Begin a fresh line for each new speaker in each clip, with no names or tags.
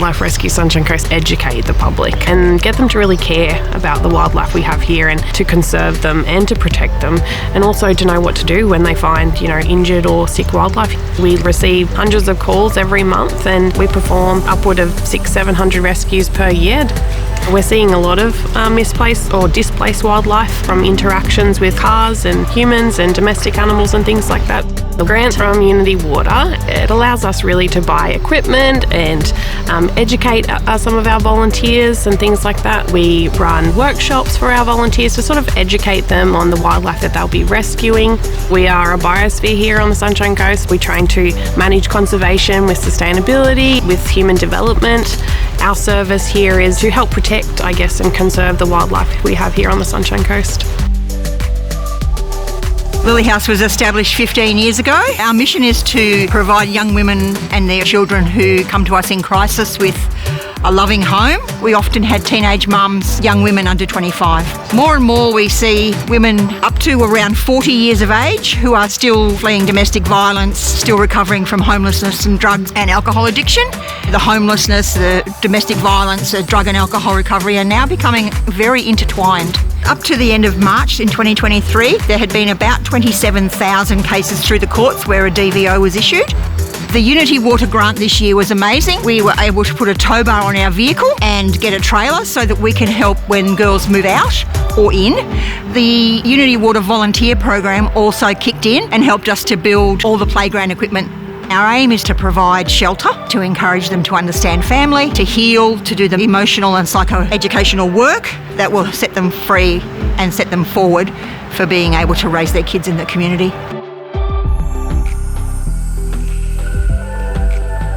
Wildlife Rescue Sunshine Coast educate the public and get them to really care about the wildlife we have here and to conserve them and to protect them, and also to know what to do when they find, injured or sick wildlife. We receive hundreds of calls every month and we perform upward of 600-700 rescues per year. We're seeing a lot of misplaced or displaced wildlife from interactions with cars and humans and domestic animals and things like that. The grant from Unitywater, it allows us really to buy equipment and educate some of our volunteers and things like that. We run workshops for our volunteers to sort of educate them on the wildlife that they'll be rescuing. We are a biosphere here on the Sunshine Coast. We try to manage conservation with sustainability, with human development. Our service here is to help protect, and conserve the wildlife we have here on the Sunshine Coast.
Lily House was established 15 years ago. Our mission is to provide young women and their children who come to us in crisis with a loving home. We often had teenage mums, young women under 25. More and more we see women up to around 40 years of age who are still fleeing domestic violence, still recovering from homelessness and drugs and alcohol addiction. The homelessness, the domestic violence, the drug and alcohol recovery are now becoming very intertwined. Up to the end of March in 2023, there had been about 27,000 cases through the courts where a DVO was issued. The Unitywater grant this year was amazing. We were able to put a tow bar on our vehicle and get a trailer so that we can help when girls move out or in. The Unitywater volunteer program also kicked in and helped us to build all the playground equipment. Our aim is to provide shelter, to encourage them to understand family, to heal, to do the emotional and psychoeducational work that will set them free and set them forward for being able to raise their kids in the community.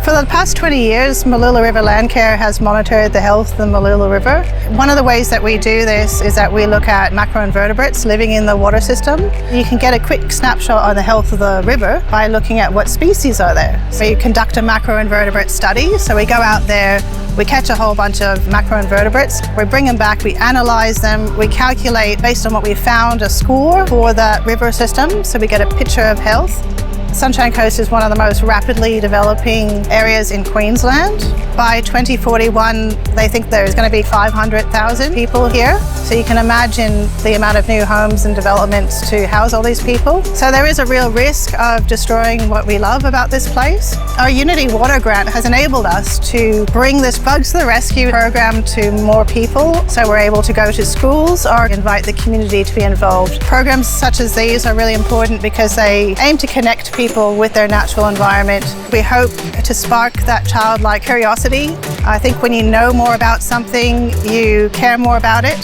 For the past 20 years, Mooloolah River Landcare has monitored the health of the Mooloolah River. One of the ways that we do this is that we look at macroinvertebrates living in the water system. You can get a quick snapshot on the health of the river by looking at what species are there. So you conduct a macroinvertebrate study. So we go out there, we catch a whole bunch of macroinvertebrates, we bring them back, we analyze them, we calculate based on what we found a score for the river system, so we get a picture of health. Sunshine Coast is one of the most rapidly developing areas in Queensland. By 2041, they think there's going to be 500,000 people here. So you can imagine the amount of new homes and developments to house all these people. So there is a real risk of destroying what we love about this place. Our Unitywater grant has enabled us to bring this Bugs to the Rescue program to more people. So we're able to go to schools or invite the community to be involved. Programs such as these are really important because they aim to connect people with their natural environment. We hope to spark that childlike curiosity. I think when you know more about something, you care more about it.